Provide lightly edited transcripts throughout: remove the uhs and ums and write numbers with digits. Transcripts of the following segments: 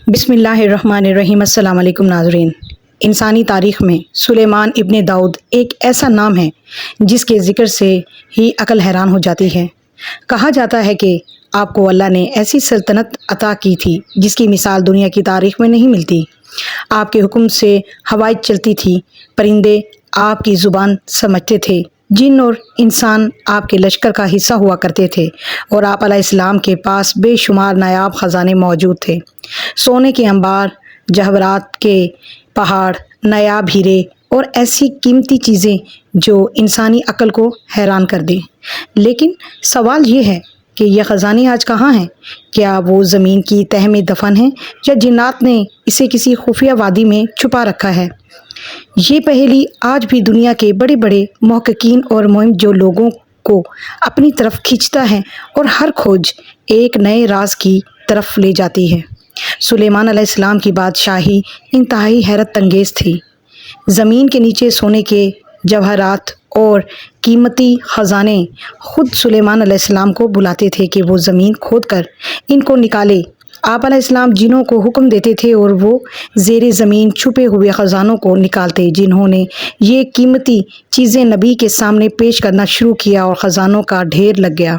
بسم اللہ الرحمن الرحیم۔ السلام علیکم ناظرین۔ انسانی تاریخ میں سلیمان ابن داؤد ایک ایسا نام ہے جس کے ذکر سے ہی عقل حیران ہو جاتی ہے۔ کہا جاتا ہے کہ آپ کو اللہ نے ایسی سلطنت عطا کی تھی جس کی مثال دنیا کی تاریخ میں نہیں ملتی۔ آپ کے حکم سے ہوائیں چلتی تھی، پرندے آپ کی زبان سمجھتے تھے، جن اور انسان آپ کے لشکر کا حصہ ہوا کرتے تھے، اور آپ علیہ السلام کے پاس بے شمار نایاب خزانے موجود تھے۔ سونے کے انبار، جواہرات کے پہاڑ، نایاب ہیرے اور ایسی قیمتی چیزیں جو انسانی عقل کو حیران کر دیں۔ لیکن سوال یہ ہے کہ یہ خزانے آج کہاں ہیں؟ کیا وہ زمین کی تہہ میں دفن ہیں یا جنات نے اسے کسی خفیہ وادی میں چھپا رکھا ہے؟ یہ پہیلی آج بھی دنیا کے بڑے بڑے محققین اور مہم جو لوگوں کو اپنی طرف کھینچتا ہے اور ہر کھوج ایک نئے راز کی طرف لے جاتی ہے۔ سلیمان علیہ السلام کی بادشاہی انتہائی حیرت انگیز تھی۔ زمین کے نیچے سونے کے جواہرات اور قیمتی خزانے خود سلیمان علیہ السلام کو بلاتے تھے کہ وہ زمین کھود کر ان کو نکالے۔ آپ علیہ السلام جنوں کو حکم دیتے تھے اور وہ زیر زمین چھپے ہوئے خزانوں کو نکالتے۔ جنہوں نے یہ قیمتی چیزیں نبی کے سامنے پیش کرنا شروع کیا اور خزانوں کا ڈھیر لگ گیا۔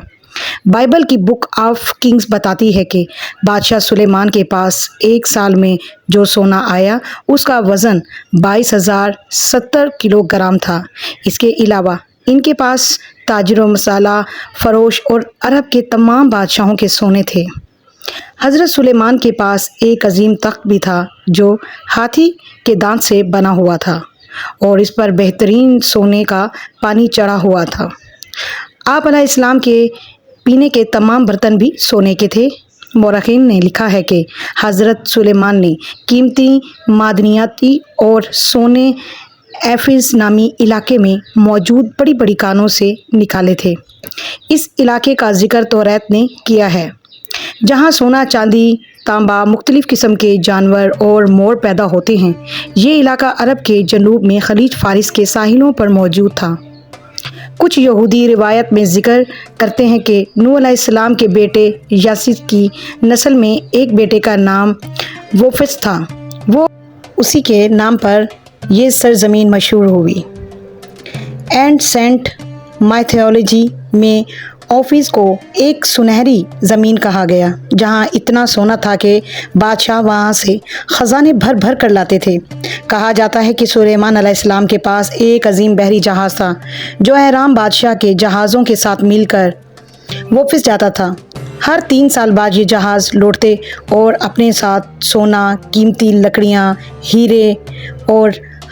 بائبل کی بک آف کنگز بتاتی ہے کہ بادشاہ سلیمان کے پاس ایک سال میں جو سونا آیا اس کا وزن 22,070 کلو گرام تھا۔ اس کے علاوہ ان کے پاس تاجر و مسالہ فروش اور عرب کے تمام بادشاہوں کے سونے تھے۔ حضرت سلیمان کے پاس ایک عظیم تخت بھی تھا جو ہاتھی کے دانت سے بنا ہوا تھا اور اس پر بہترین سونے کا پانی چڑھا ہوا تھا۔ آپ علیہ السلام کے پینے کے تمام برتن بھی سونے کے تھے۔ مورخین نے لکھا ہے کہ حضرت سلیمان نے قیمتی معدنیاتی اور سونے ایفز نامی علاقے میں موجود بڑی بڑی کانوں سے نکالے تھے۔ اس علاقے کا ذکر توریت نے کیا ہے، جہاں سونا، چاندی، تانبا، مختلف قسم کے جانور اور مور پیدا ہوتے ہیں۔ یہ علاقہ عرب کے جنوب میں خلیج فارس کے ساحلوں پر موجود تھا۔ کچھ یہودی روایت میں ذکر کرتے ہیں کہ نوح علیہ السلام کے بیٹے یاسر کی نسل میں ایک بیٹے کا نام ووفس تھا۔ اسی کے نام پر یہ سرزمین مشہور ہوئی۔ اینسینٹ مائتھولوجی میں اوفیس کو ایک سنہری زمین کہا گیا، جہاں اتنا سونا تھا کہ بادشاہ وہاں سے خزانے بھر بھر کر لاتے تھے۔ کہا جاتا ہے کہ سلیمان علیہ السلام کے پاس ایک عظیم بحری جہاز تھا جو اہرام بادشاہ کے جہازوں کے ساتھ مل کر ووفس جاتا تھا۔ ہر 3 سال بعد یہ جہاز لوٹتے اور اپنے ساتھ سونا، قیمتی لکڑیاں، ہیرے اور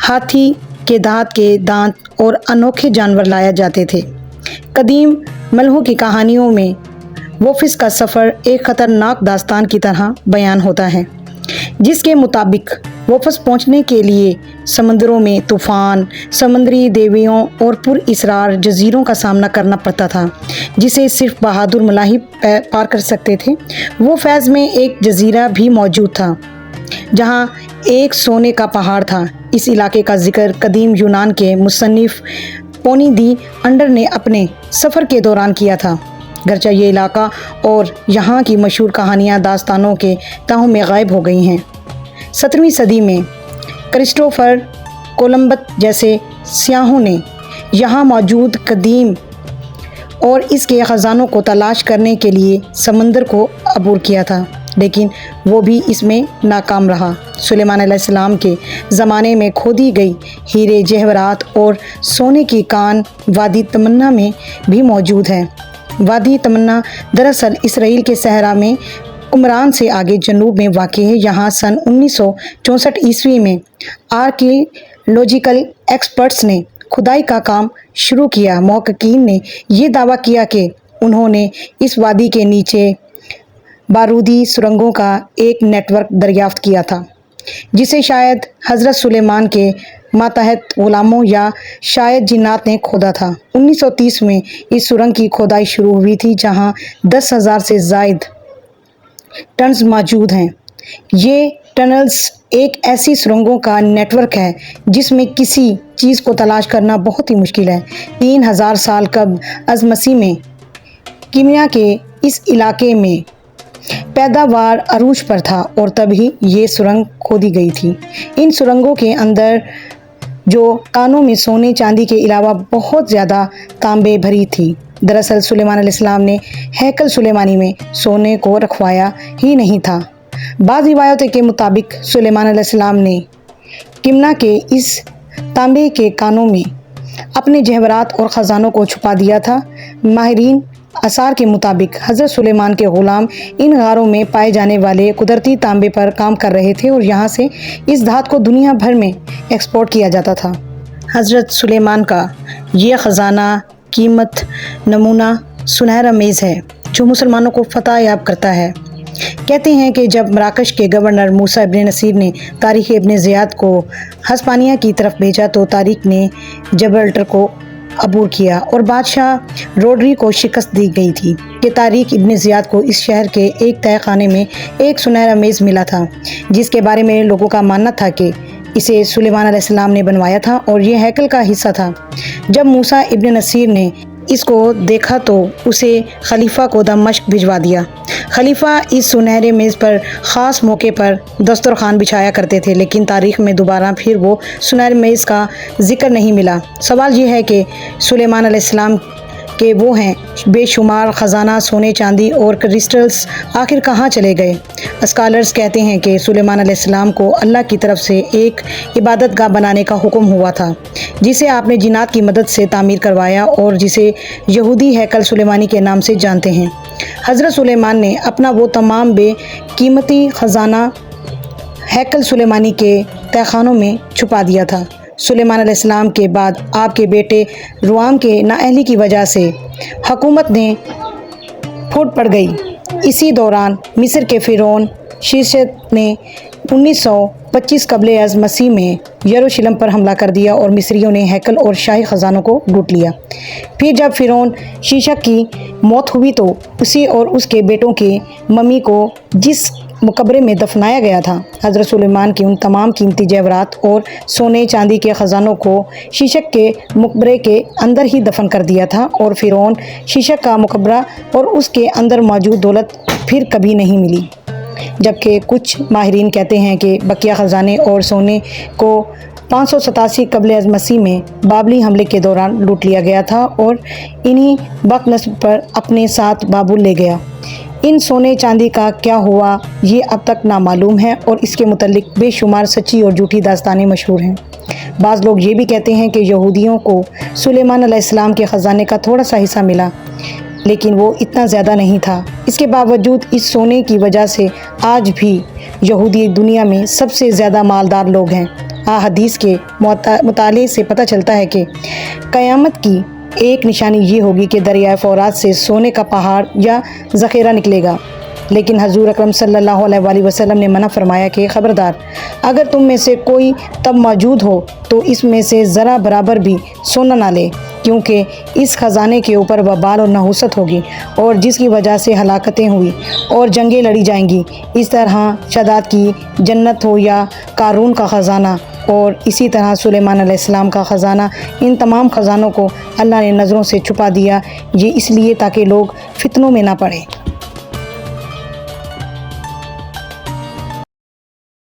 ہاتھی کے دانت اور انوکھے جانور لایا جاتے تھے۔ قدیم ملحوں کی کہانیوں میں ووفس کا سفر ایک خطرناک داستان کی طرح بیان ہوتا ہے، جس کے مطابق ووفس پہنچنے کے لیے سمندروں میں طوفان، سمندری دیویوں اور پر اسرار جزیروں کا سامنا کرنا پڑتا تھا جسے صرف بہادر ملاحی پار کر سکتے تھے۔ ووفس میں ایک جزیرہ بھی موجود تھا جہاں ایک سونے کا پہاڑ تھا۔ اس علاقے کا ذکر قدیم یونان کے مصنف پلینی دی انڈر نے اپنے سفر کے دوران کیا تھا، گرچہ یہ علاقہ اور یہاں کی مشہور کہانیاں داستانوں کے تہوں میں غائب ہو گئی ہیں۔ 17ویں صدی میں کرسٹوفر کولمبس جیسے سیاحوں نے یہاں موجود قدیم اور اس کے خزانوں کو تلاش کرنے کے لیے سمندر کو عبور کیا تھا، لیکن وہ بھی اس میں ناکام رہا۔ سلیمان علیہ السلام کے زمانے میں کھودی گئی ہیرے، جواہرات اور سونے کی کان وادی تمنا میں بھی موجود ہے۔ وادی تمنا دراصل اسرائیل کے صحرا میں قمران سے آگے جنوب میں واقع ہے۔ یہاں سن 1964 عیسوی میں آرکیالوجیکل ایکسپرٹس نے کھدائی کا کام شروع کیا۔ محققین نے یہ دعویٰ کیا کہ انہوں نے اس وادی کے نیچے بارودی سرنگوں کا ایک نیٹ ورک دریافت کیا تھا، جسے شاید حضرت سلیمان کے ماتحت غلاموں یا شاید جنات نے کھودا تھا۔ 1930 میں اس سرنگ کی کھدائی شروع ہوئی تھی، جہاں 10,000 سے زائد ٹنلز موجود ہیں۔ یہ ٹنلز ایک ایسی سرنگوں کا نیٹ ورک ہے جس میں کسی چیز کو تلاش کرنا بہت ہی مشکل ہے۔ 3000 سال قبل از مسیح میں کیمیا کے اس علاقے میں پیداوار عروج پر تھا اور تبھی یہ سرنگ کھودی گئی تھی۔ ان سرنگوں کے اندر جو کانوں میں سونے چاندی کے علاوہ بہت زیادہ تانبے بھری تھی۔ دراصل سلیمان علیہ السلام نے ہیکل سلیمانی میں سونے کو رکھوایا ہی نہیں تھا۔ بعض روایتوں کے مطابق سلیمان علیہ السلام نے کمنا کے اس تانبے کے کانوں میں اپنے جواہرات اور خزانوں کو چھپا دیا تھا۔ ماہرین آثار کے مطابق حضرت سلیمان کے غلام ان غاروں میں پائے جانے والے قدرتی تانبے پر کام کر رہے تھے اور یہاں سے اس دھات کو دنیا بھر میں ایکسپورٹ کیا جاتا تھا۔ حضرت سلیمان کا یہ خزانہ قیمت نمونہ سنہرا میز ہے جو مسلمانوں کو فتح یاب کرتا ہے۔ کہتے ہیں کہ جب مراکش کے گورنر موسیٰ ابن نصیر نے طارق ابن زیاد کو ہسپانیہ کی طرف بھیجا تو طارق نے جبرالٹر کو عبور کیا اور بادشاہ روڈری کو شکست دی گئی تھی کہ طارق ابن زیاد کو اس شہر کے ایک تہہ خانے میں ایک سنہرا میز ملا تھا جس کے بارے میں لوگوں کا ماننا تھا کہ اسے سلیمان علیہ السلام نے بنوایا تھا اور یہ ہیکل کا حصہ تھا۔ جب موسیٰ ابن نصیر نے اس کو دیکھا تو اسے خلیفہ کو دمشق بھجوا دیا۔ خلیفہ اس سنہرے میز پر خاص موقع پر دسترخوان بچھایا کرتے تھے، لیکن تاریخ میں دوبارہ پھر وہ سنہرے میز کا ذکر نہیں ملا۔ سوال یہ ہے کہ سلیمان علیہ السلام کے وہ ہیں بے شمار خزانہ سونے چاندی اور کرسٹلز آخر کہاں چلے گئے؟ اسکالرز کہتے ہیں کہ سلیمان علیہ السلام کو اللہ کی طرف سے ایک عبادت گاہ بنانے کا حکم ہوا تھا جسے آپ نے جنات کی مدد سے تعمیر کروایا اور جسے یہودی ہیکل سلیمانی کے نام سے جانتے ہیں۔ حضرت سلیمان نے اپنا وہ تمام بے قیمتی خزانہ ہیکل سلیمانی کے تہہ خانوں میں چھپا دیا تھا۔ سلیمان علیہ السلام کے بعد آپ کے بیٹے روام کے نااہلی کی وجہ سے حکومت نے پھوٹ پڑ گئی۔ اسی دوران مصر کے فرعون شیشت نے 1925 قبل از مسیح میں یروشلم پر حملہ کر دیا اور مصریوں نے ہیکل اور شاہی خزانوں کو لوٹ لیا۔ پھر جب فرعون شیشک کی موت ہوئی تو اسی اور اس کے بیٹوں کے ممی کو جس مقبرے میں دفنایا گیا تھا، حضرت سلیمان کے ان تمام قیمتی جواہرات اور سونے چاندی کے خزانوں کو شیشک کے مقبرے کے اندر ہی دفن کر دیا تھا اور فرعون شیشک کا مقبرہ اور اس کے اندر موجود دولت پھر کبھی نہیں ملی۔ جبکہ کچھ ماہرین کہتے ہیں کہ بقیہ خزانے اور سونے کو 587 قبل از مسیح میں بابلی حملے کے دوران لوٹ لیا گیا تھا اور انہی بختنصر پر اپنے ساتھ بابل لے گیا۔ ان سونے چاندی کا کیا ہوا یہ اب تک نامعلوم ہے اور اس کے متعلق بے شمار سچی اور جھوٹی داستانیں مشہور ہیں۔ بعض لوگ یہ بھی کہتے ہیں کہ یہودیوں کو سلیمان علیہ السلام کے خزانے کا تھوڑا سا حصہ ملا، لیکن وہ اتنا زیادہ نہیں تھا۔ اس کے باوجود اس سونے کی وجہ سے آج بھی یہودی دنیا میں سب سے زیادہ مالدار لوگ ہیں۔ احادیث کے مطالعے سے پتہ چلتا ہے کہ قیامت کی ایک نشانی یہ ہوگی کہ دریائے فرات سے سونے کا پہاڑ یا ذخیرہ نکلے گا، لیکن حضور اکرم صلی اللہ علیہ وآلہ وسلم نے منع فرمایا کہ خبردار، اگر تم میں سے کوئی تب موجود ہو تو اس میں سے ذرا برابر بھی سونا نہ لے، کیونکہ اس خزانے کے اوپر وبال اور نحوست ہوگی اور جس کی وجہ سے ہلاکتیں ہوئی اور جنگیں لڑی جائیں گی۔ اس طرح شداد کی جنت ہو یا قارون کا خزانہ اور اسی طرح سلیمان علیہ السلام کا خزانہ، ان تمام خزانوں کو اللہ نے نظروں سے چھپا دیا، یہ اس لیے تاکہ لوگ فتنوں میں نہ پڑیں۔